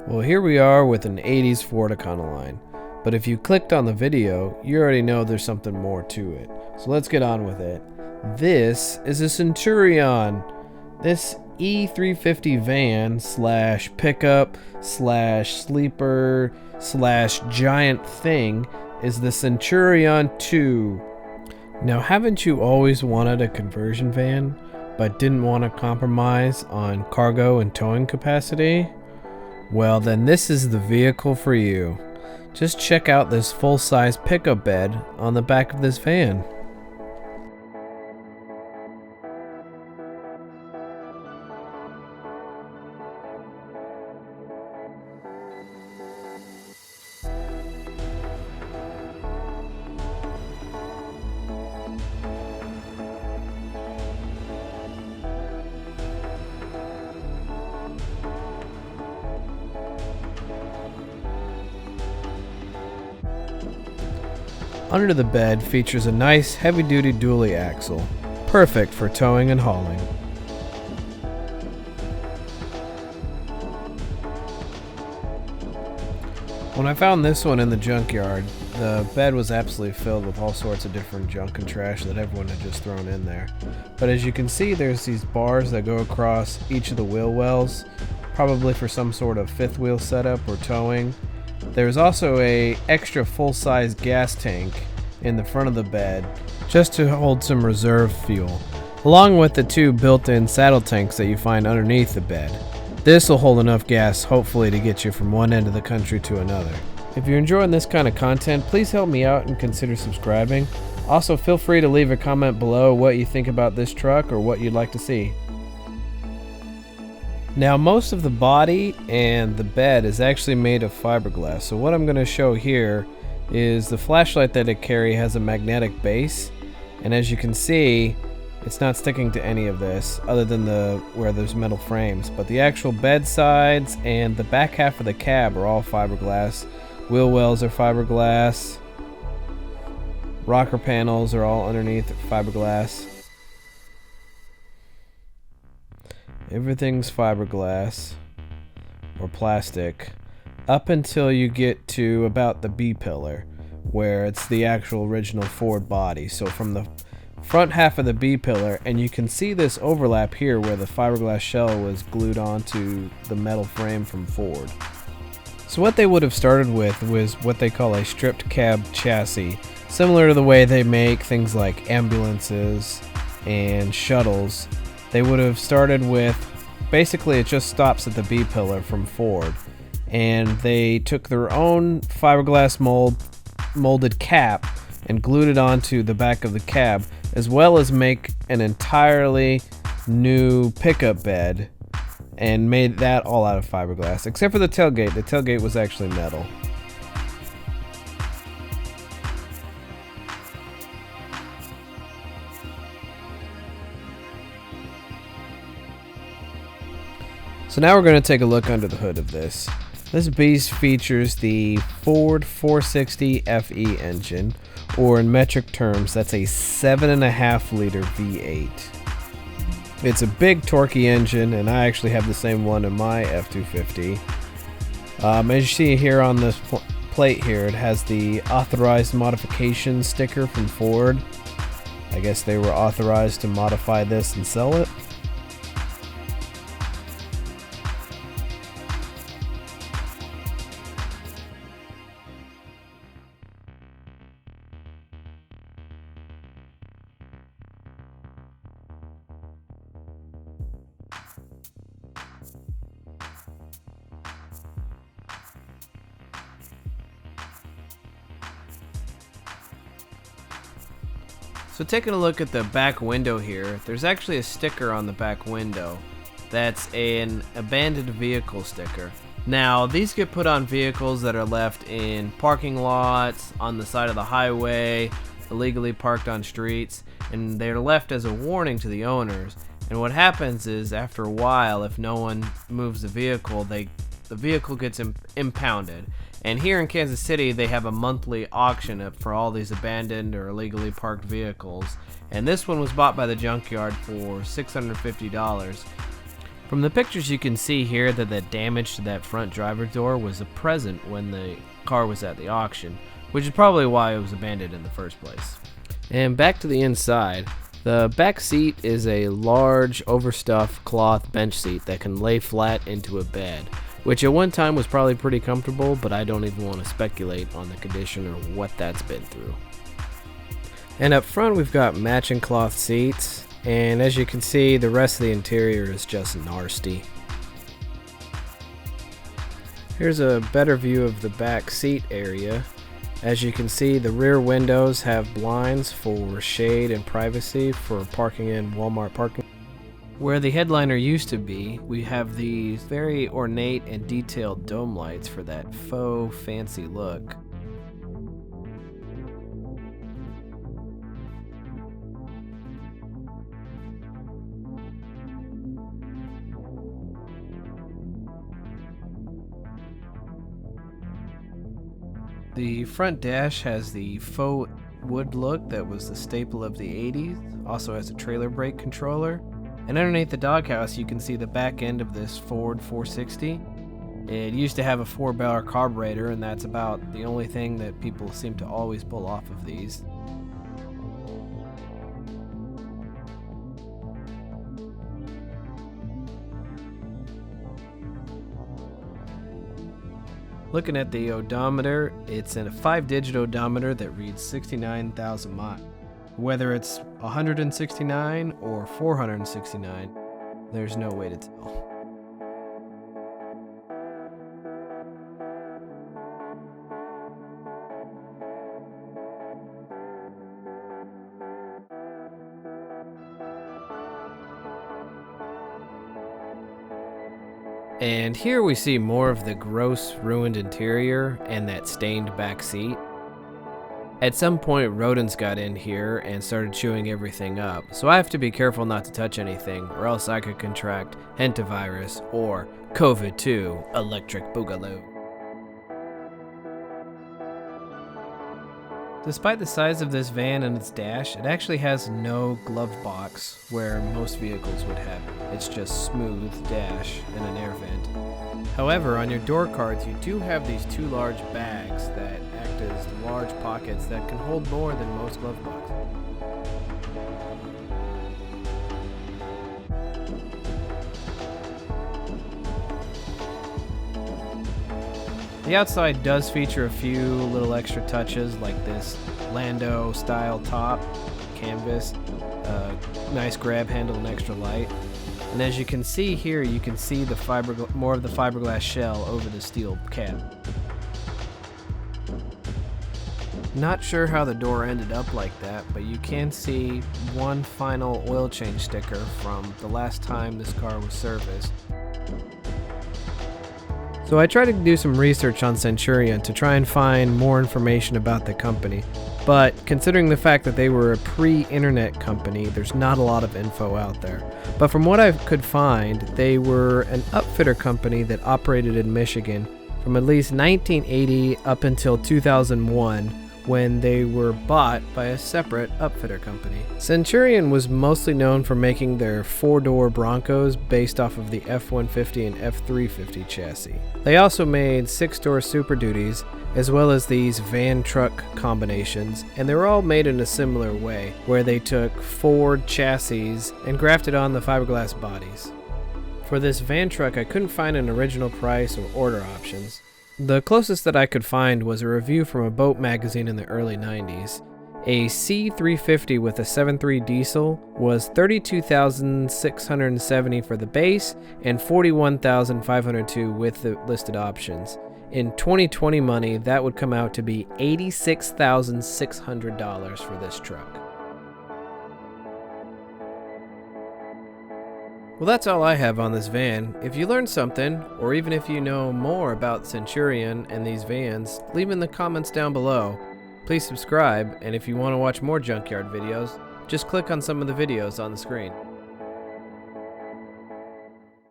Well, here we are with an 80s Ford Econoline, but if you clicked on the video, you already know there's something more to it. So let's get on with it. This is a Centurion. This E350 van slash pickup slash sleeper slash giant thing is the Centurion 2. Now, haven't you always wanted a conversion van, but didn't want to compromise on cargo and towing capacity? Well, then this is the vehicle for you. Just check out this full-size pickup bed on the back of this van. Under the bed features a nice heavy-duty dually axle, perfect for towing and hauling. When I found this one in the junkyard, the bed was absolutely filled with all sorts of different junk and trash that everyone had just thrown in there. But as you can see, there's these bars that go across each of the wheel wells, probably for some sort of fifth wheel setup or towing. There's also a extra full-size gas tank in the front of the bed just to hold some reserve fuel, along with the two built-in saddle tanks that you find underneath the bed. This will hold enough gas hopefully to get you from one end of the country to another. If you're enjoying this kind of content, please help me out and consider subscribing. Also, feel free to leave a comment below what you think about this truck or what you'd like to see. Now, most of the body and the bed is actually made of fiberglass, so what I'm going to show here is the flashlight that it carries has a magnetic base, and as you can see, it's not sticking to any of this other than where there's metal frames, but the actual bed sides and the back half of the cab are all fiberglass. Wheel wells are fiberglass. Rocker panels are all underneath fiberglass. Everything's fiberglass or plastic up until you get to about the B pillar, where it's the actual original Ford body. So from the front half of the B pillar, and you can see this overlap here where the fiberglass shell was glued onto the metal frame from Ford. So what they would have started with was what they call a stripped cab chassis, similar to the way they make things like ambulances and shuttles. They would have started with, basically it just stops at the B pillar from Ford, and they took their own fiberglass molded cap and glued it onto the back of the cab, as well as make an entirely new pickup bed and made that all out of fiberglass, except for the tailgate. The tailgate was actually metal. So now we're going to take a look under the hood of this. This beast features the Ford 460 FE engine, or in metric terms, that's a 7.5 liter V8. It's a big torquey engine, and I actually have the same one in my F250. As you see here on this plate here, it has the authorized modification sticker from Ford. I guess they were authorized to modify this and sell it. So taking a look at the back window here, there's actually a sticker on the back window that's an abandoned vehicle sticker. Now, these get put on vehicles that are left in parking lots, on the side of the highway, illegally parked on streets, and they're left as a warning to the owners. And what happens is, after a while, if no one moves the vehicle, the vehicle gets impounded. And here in Kansas City, they have a monthly auction for all these abandoned or illegally parked vehicles. And this one was bought by the Junkyard for $650. From the pictures you can see here that the damage to that front driver's door was a present when the car was at the auction, which is probably why it was abandoned in the first place. And back to the inside. The back seat is a large overstuffed cloth bench seat that can lay flat into a bed, which at one time was probably pretty comfortable, but I don't even want to speculate on the condition or what that's been through. And up front we've got matching cloth seats. And as you can see, the rest of the interior is just nasty. Here's a better view of the back seat area. As you can see, the rear windows have blinds for shade and privacy for parking in Walmart parking. Where the headliner used to be, we have these very ornate and detailed dome lights for that faux fancy look. The front dash has the faux wood look that was the staple of the 80s, also has a trailer brake controller, and underneath the doghouse you can see the back end of this Ford 460. It used to have a 4-barrel carburetor, and that's about the only thing that people seem to always pull off of these. Looking at the odometer, it's in a 5-digit odometer that reads 69,000 miles. Whether it's 169 or 469, there's no way to tell. And here we see more of the gross, ruined interior and that stained back seat. At some point, rodents got in here and started chewing everything up, so I have to be careful not to touch anything, or else I could contract hentavirus or COVID-2 electric boogaloo. Despite the size of this van and its dash, it actually has no glove box where most vehicles would have it. It's just smooth dash and an air vent. However, on your door cards you do have these 2 large bags that act as large pockets that can hold more than most glove boxes. The outside does feature a few little extra touches like this Lando style top, canvas, nice grab handle and extra light. And as you can see here, you can see the more of the fiberglass shell over the steel cap. Not sure how the door ended up like that, but you can see one final oil change sticker from the last time this car was serviced. So I tried to do some research on Centurion to try and find more information about the company, but considering the fact that they were a pre-internet company, there's not a lot of info out there. But from what I could find, they were an upfitter company that operated in Michigan from at least 1980 up until 2001, when they were bought by a separate upfitter company. Centurion was mostly known for making their 4-door Broncos based off of the F-150 and F-350 chassis. They also made 6-door Super Duties, as well as these van-truck combinations, and they were all made in a similar way, where they took Ford chassis and grafted on the fiberglass bodies. For this van truck, I couldn't find an original price or order options. The closest that I could find was a review from a boat magazine in the early 90s. A C350 with a 7.3 diesel was $32,670 for the base and $41,502 with the listed options. In 2020 money, that would come out to be $86,600 for this truck. Well, that's all I have on this van. If you learned something, or even if you know more about Centurion and these vans, leave in the comments down below. Please subscribe, and if you want to watch more Junkyard videos, just click on some of the videos on the screen.